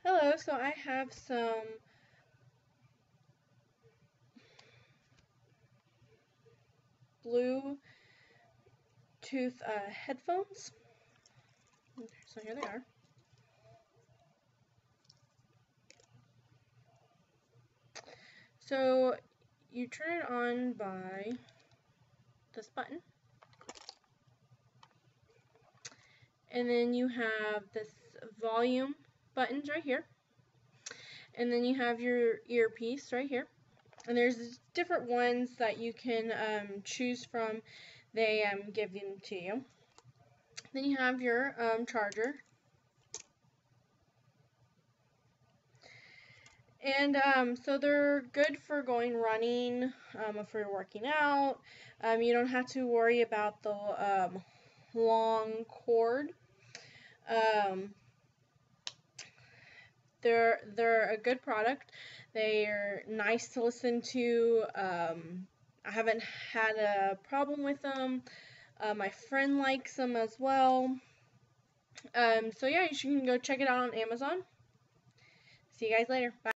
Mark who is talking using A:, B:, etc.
A: Hello, so I have some Bluetooth headphones. So here they are. So you turn it on by this button. And then you have this volume buttons right here. And then you have your earpiece right here. And there's different ones that you can choose from. They give them to you. Then you have your charger. And so they're good for going running, if you're working out. You don't have to worry about the long cord. They're a good product. They're nice to listen to. I haven't had a problem with them. My friend likes them as well. So yeah, you can go check it out on Amazon. See you guys later. Bye.